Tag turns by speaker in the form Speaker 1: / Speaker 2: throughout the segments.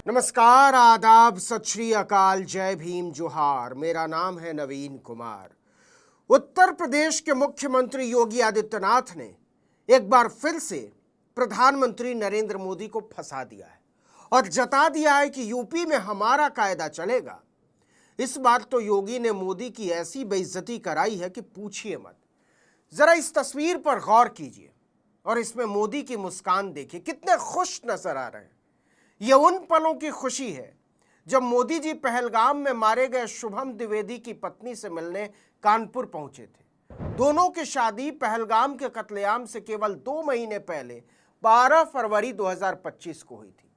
Speaker 1: नमस्कार, आदाब, सत श्री अकाल, जय भीम, जोहार। मेरा नाम है नवीन कुमार। उत्तर प्रदेश के मुख्यमंत्री योगी आदित्यनाथ ने एक बार फिर से प्रधानमंत्री नरेंद्र मोदी को फंसा दिया है और जता दिया है कि यूपी में हमारा कायदा चलेगा। इस बार तो योगी ने मोदी की ऐसी बेइज्जती कराई है कि पूछिए मत। जरा इस तस्वीर पर गौर कीजिए और इसमें मोदी की मुस्कान देखिए, कितने खुश नजर आ रहे हैं। ये उन पलों की खुशी है जब मोदी जी पहलगाम में मारे गए शुभम द्विवेदी की पत्नी से मिलने कानपुर पहुंचे थे। दोनों की शादी पहलगाम के कत्लेआम से केवल 2 महीने पहले 12 फरवरी 2025 को हुई थी।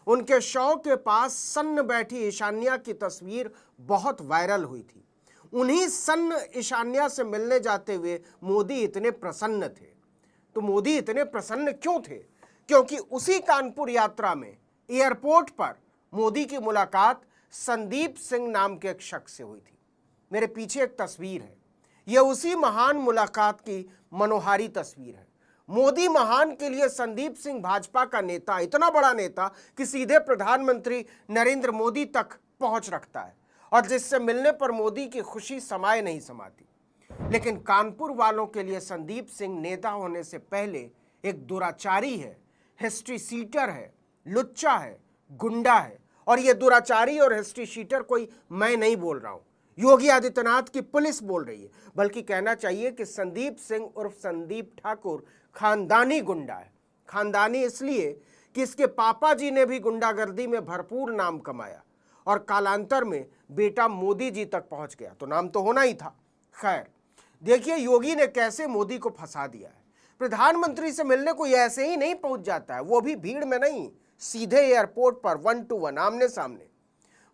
Speaker 1: उनके शव के पास सन्न बैठी ईशान्या की तस्वीर बहुत वायरल हुई थी। उन्हीं सन्न ईशान्या से मिलने जाते हुए मोदी इतने प्रसन्न थे। तो मोदी इतने प्रसन्न क्यों थे? क्योंकि उसी कानपुर यात्रा में एयरपोर्ट पर मोदी की मुलाकात संदीप सिंह नाम के एक शख्स से हुई थी। मेरे पीछे एक तस्वीर है, यह उसी महान मुलाकात की मनोहारी तस्वीर है। मोदी महान के लिए संदीप सिंह भाजपा का नेता, इतना बड़ा नेता कि सीधे प्रधानमंत्री नरेंद्र मोदी तक पहुंच रखता है और जिससे मिलने पर मोदी की खुशी समाये नहीं समाती। लेकिन कानपुर वालों के लिए संदीप सिंह नेता होने से पहले एक दुराचारी है, हिस्ट्री सीटर है, लुच्चा है, गुंडा है। और ये दुराचारी और हिस्ट्री शीटर कोई मैं नहीं बोल रहा हूं, योगी आदित्यनाथ की पुलिस बोल रही है। बल्कि कहना चाहिए कि संदीप सिंह उर्फ संदीप ठाकुर खानदानी गुंडा है। खानदानी इसलिए कि इसके पापा जी ने भी गुंडागर्दी में भरपूर नाम कमाया और कालांतर में बेटा मोदी जी तक पहुंच गया, तो नाम तो होना ही था। खैर, देखिए योगी ने कैसे मोदी को फंसा दिया है। प्रधानमंत्री से मिलने कोई ऐसे ही नहीं पहुंच जाता है, वो भी भीड़ में नहीं, सीधे एयरपोर्ट पर 1 to 1 आमने सामने।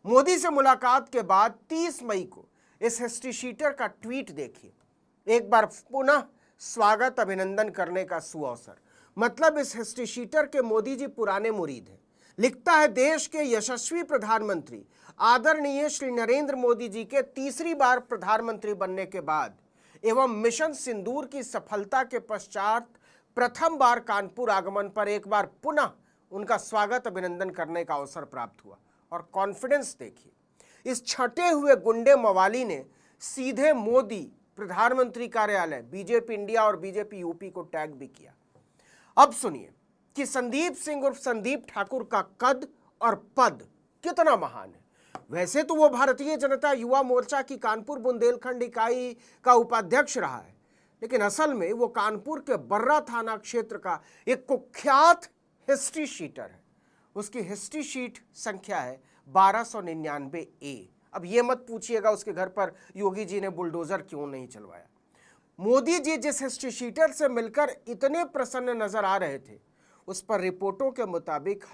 Speaker 1: मोदी से मुलाकात के बाद 30 मई को इस हिस्ट्री शीटर का ट्वीट देखिए। एक बार पुनः स्वागत अभिनंदन करने का सुअवसर। मतलब इस हिस्ट्री शीटर के मोदी जी पुराने मुरीद हैं। लिखता है, देश के यशस्वी प्रधानमंत्री आदरणीय श्री नरेंद्र मोदी जी के तीसरी बार प्रधानमंत्री बनने के बाद एवं मिशन सिंदूर की सफलता के पश्चात प्रथम बार कानपुर आगमन पर एक बार पुनः उनका स्वागत अभिनंदन करने का अवसर प्राप्त हुआ। और कॉन्फिडेंस देखिए, इस छटे हुए गुंडे मवाली ने सीधे मोदी प्रधानमंत्री कार्यालय, बीजेपी इंडिया और बीजेपी यूपी को टैग भी किया। अब सुनिए कि संदीप सिंह उर्फ संदीप ठाकुर का कद और पद कितना महान है। वैसे तो वो भारतीय जनता युवा मोर्चा की कानपुर बुंदेलखंड इकाई का उपाध्यक्ष रहा है, लेकिन असल में वो कानपुर के बर्रा थाना क्षेत्र का एक कुख्यात हिस्ट्री शीटर है। उसकी हिस्ट्री शीट संख्या है 1299A। अब ये मत पूछिएगा उसके घर पर योगी जी ने बुलडोजर क्यों नहीं चलवाया। मोदी जी जिस हिस्ट्री शीटर से मिलकर इतने प्रसन्न नजर आ रहे थे, उस पर रिपोर्टों के मुताबिक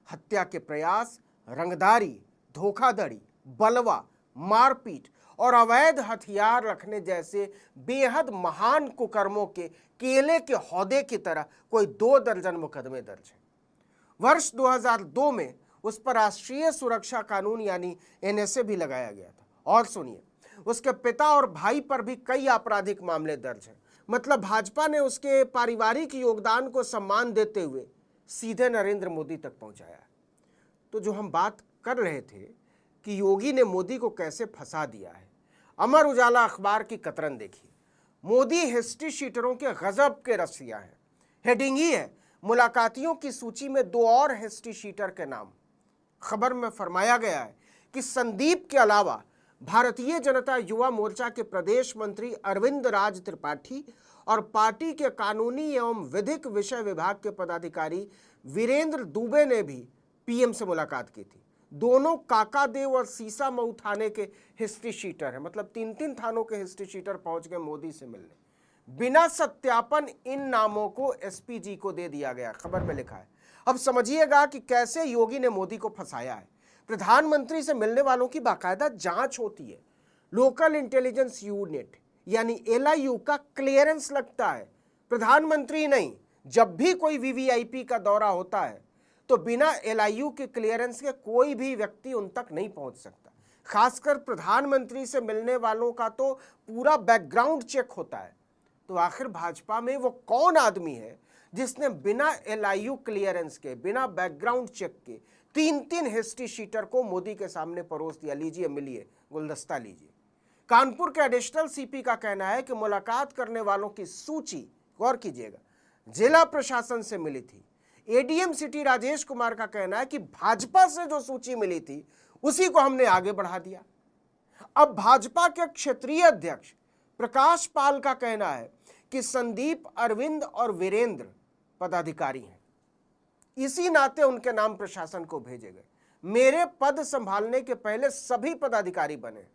Speaker 1: हत्या के प्रयास, रंगदारी, धोखाधड़ी, बलवा, मारपीट और अवैध हथियार रखने जैसे बेहद महान कुकर्मों के केले के हौदे की तरह कोई 2 दर्जन मुकदमे दर्ज हैं। वर्ष 2002 में उस पर राष्ट्रीय सुरक्षा कानून यानी NSA भी लगाया गया था। और सुनिए, उसके पिता और भाई पर भी कई आपराधिक मामले दर्ज हैं। मतलब भाजपा ने उसके पारिवारिक योगदान को सम्मान देते हुए सीधे नरेंद्र मोदी तक पहुंचाया। तो जो हम बात कर रहे थे कि योगी ने मोदी को कैसे फंसा दिया है, अमर उजाला अखबार की कतरन देखिए। मोदी हिस्ट्री शीटरों के गजब के रसिया हैं। हेडिंग ही है, मुलाकातियों की सूची में 2 और हिस्ट्री शीटर के नाम। खबर में फरमाया गया है कि संदीप के अलावा भारतीय जनता युवा मोर्चा के प्रदेश मंत्री अरविंद राज त्रिपाठी और पार्टी के कानूनी एवं विधिक विषय विभाग के पदाधिकारी वीरेंद्र दुबे ने भी पीएम से मुलाकात की थी। दोनों काकादेव और सीसा मऊ थाने के हिस्ट्री शीटर हैं। मतलब 3-3 थानों के हिस्ट्री शीटर पहुंच गए मोदी से मिलने। बिना सत्यापन इन नामों को एसपी जी को दे दिया गया, खबर में लिखा है। अब समझिएगा कि कैसे योगी ने मोदी को फंसाया है। प्रधानमंत्री से मिलने वालों की बाकायदा जांच होती है। लोकल इंटेलिजेंस यूनिट यानी LIU का क्लियरेंस लगता है, प्रधानमंत्री नहीं। जब भी कोई VVIP का दौरा होता है तो बिना LIU के क्लियरेंस के कोई भी व्यक्ति उन तक नहीं पहुंच सकता। खासकर प्रधानमंत्री से मिलने वालों का तो पूरा बैकग्राउंड चेक होता है। तो आखिर भाजपा में वो कौन आदमी है जिसने बिना LIU क्लियरेंस के, बिना बैकग्राउंड चेक के तीन तीन हिस्ट्री शीटर को मोदी के सामने परोस दिया, लीजिए मिलिए, गुलदस्ता लीजिए। कानपुर के एडिशनल सीपी का कहना है कि मुलाकात करने वालों की सूची, गौर कीजिएगा, जिला प्रशासन से मिली थी। एडीएम सिटी राजेश कुमार का कहना है कि भाजपा से जो सूची मिली थी उसी को हमने आगे बढ़ा दिया। अब भाजपा के क्षेत्रीय अध्यक्ष प्रकाश पाल का कहना है कि संदीप, अरविंद और वीरेंद्र पदाधिकारी हैं, इसी नाते उनके नाम प्रशासन को भेजे गए। मेरे पद संभालने के पहले सभी पदाधिकारी बने।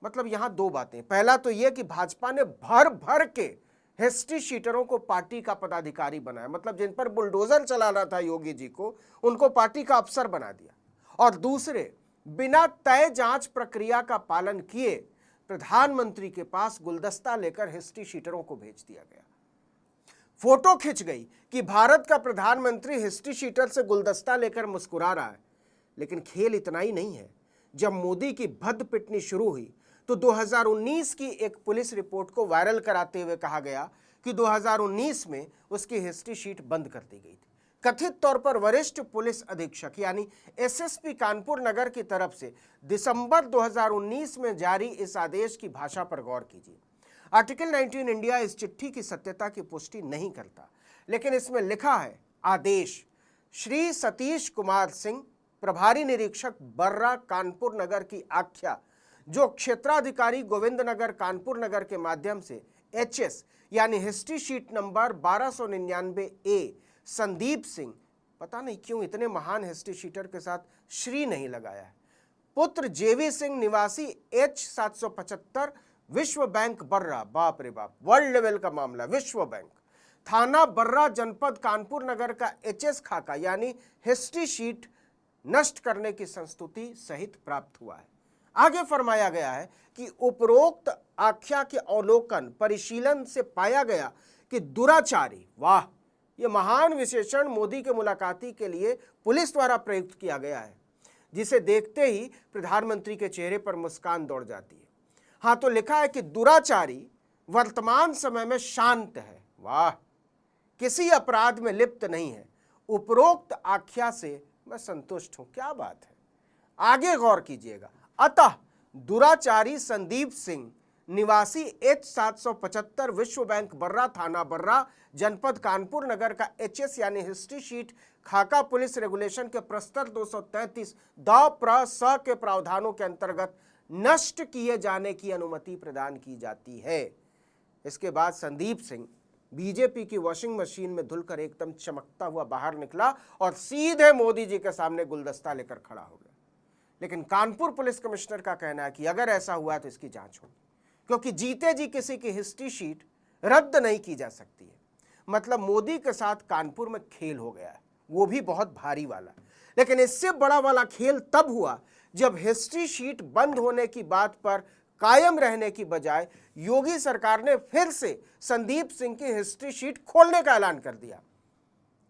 Speaker 1: मतलब यहां दो बातें, पहला तो यह कि भाजपा ने भर भर के हिस्ट्री शीटरों को पार्टी का पदाधिकारी बनाया, मतलब जिन पर बुलडोजर चलाना था योगी जी को, उनको पार्टी का अफसर बना दिया। और दूसरे, बिना तय जांच प्रक्रिया का पालन किए प्रधानमंत्री के पास गुलदस्ता लेकर हिस्ट्री शीटरों को भेज दिया गया। फोटो खिंच गई कि भारत का प्रधानमंत्री हिस्ट्री शीटर से गुलदस्ता लेकर मुस्कुरा रहा है। लेकिन खेल इतना ही नहीं है। जब मोदी की भद्द पिटनी शुरू हुई तो 2019 की एक पुलिस रिपोर्ट को वायरल कराते हुए कहा गया कि 2019 में उसकी हिस्ट्री शीट बंद कर दी गई थी। कथित तौर पर वरिष्ठ पुलिस अधीक्षक यानी एसएसपी कानपुर नगर की तरफ से दिसंबर 2019 में जारी इस आदेश की भाषा पर गौर कीजिए। आर्टिकल 19 इंडिया इस चिट्ठी की सत्यता की पुष्टि नहीं करता, लेकिन इसमें लिखा है, आदेश श्री सतीश कुमार सिंह, प्रभारी निरीक्षक बर्रा कानपुर नगर की आख्या, जो क्षेत्राधिकारी गोविंद नगर कानपुर नगर के माध्यम से एचएस यानी हिस्ट्री शीट नंबर 1299 ए संदीप सिंह, पता नहीं क्यों इतने महान हिस्ट्री शीटर के साथ श्री नहीं लगाया है, पुत्र जेवी सिंह निवासी H775 विश्व बैंक बर्रा, बाप रे बाप, वर्ल्ड लेवल का मामला, विश्व बैंक, थाना बर्रा, जनपद कानपुर नगर का एचएस खाका यानी हिस्ट्री शीट नष्ट करने की संस्तुति सहित प्राप्त हुआ है। आगे फरमाया गया है कि उपरोक्त आख्या के अवलोकन परिशीलन से पाया गया कि दुराचारी, वाह, यह महान विशेषण मोदी के मुलाकाती के लिए पुलिस द्वारा प्रयुक्त किया गया है, जिसे देखते ही प्रधानमंत्री के चेहरे पर मुस्कान दौड़ जाती है। हाँ, तो लिखा है कि दुराचारी वर्तमान समय में शांत है, वाह, किसी अपराध में लिप्त नहीं है, उपरोक्त आख्या से मैं संतुष्ट हूं। क्या बात है, आगे गौर कीजिएगा। अतः दुराचारी संदीप सिंह निवासी H775 विश्व बैंक बर्रा, थाना बर्रा, जनपद कानपुर नगर का एचएस यानी हिस्ट्री शीट खाका पुलिस रेगुलेशन के प्रस्तर 233 द प्र स के प्रावधानों के अंतर्गत नष्ट किए जाने की अनुमति प्रदान की जाती है। इसके बाद संदीप सिंह बीजेपी की वॉशिंग मशीन में धुलकर एकदम चमकता हुआ बाहर निकला और सीधे मोदी जी के सामने गुलदस्ता लेकर खड़ा हो गया। लेकिन कानपुर पुलिस कमिश्नर का कहना है कि अगर ऐसा हुआ तो इसकी जांच होगी, क्योंकि जीते जी किसी की हिस्ट्री शीट रद्द नहीं की जा सकती है। मतलब मोदी के साथ कानपुर में खेल हो गया है, वो भी बहुत भारी वाला। लेकिन इससे बड़ा वाला खेल तब हुआ जब हिस्ट्री शीट बंद होने की बात पर कायम रहने की बजाय योगी सरकार ने फिर से संदीप सिंह की हिस्ट्री शीट खोलने का ऐलान कर दिया।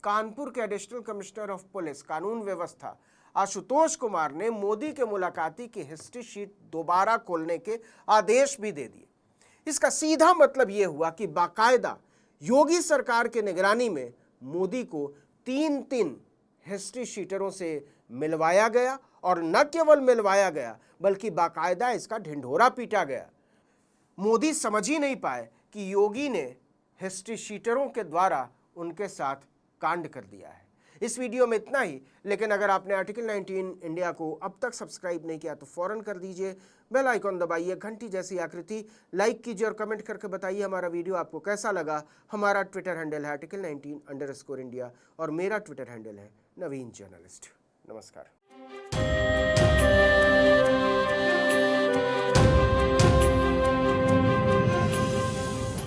Speaker 1: कानपुर के एडिशनल कमिश्नर ऑफ पुलिस कानून व्यवस्था आशुतोष कुमार ने मोदी के मुलाकाती की हिस्ट्री शीट दोबारा खोलने के आदेश भी दे दिए। इसका सीधा मतलब यह हुआ कि बाकायदा योगी सरकार के निगरानी में मोदी को तीन तीन हिस्ट्री शीटरों से मिलवाया गया, और न केवल मिलवाया गया बल्कि बाकायदा इसका ढिंढोरा पीटा गया। मोदी समझ ही नहीं पाए कि योगी ने हिस्ट्री शीटरों के द्वारा उनके साथ कांड कर दिया है। इस वीडियो में इतना ही, लेकिन अगर आपने आर्टिकल 19 इंडिया को अब तक सब्सक्राइब नहीं किया तो फौरन कर दीजिए, बेल आइकॉन दबाइए, घंटी जैसी आकृति लाइक कीजिए और कमेंट करके बताइए हमारा वीडियो आपको कैसा लगा। हमारा ट्विटर हैंडल है article19_India और मेरा ट्विटर हैंडल है नवीन जर्नलिस्ट। नमस्कार।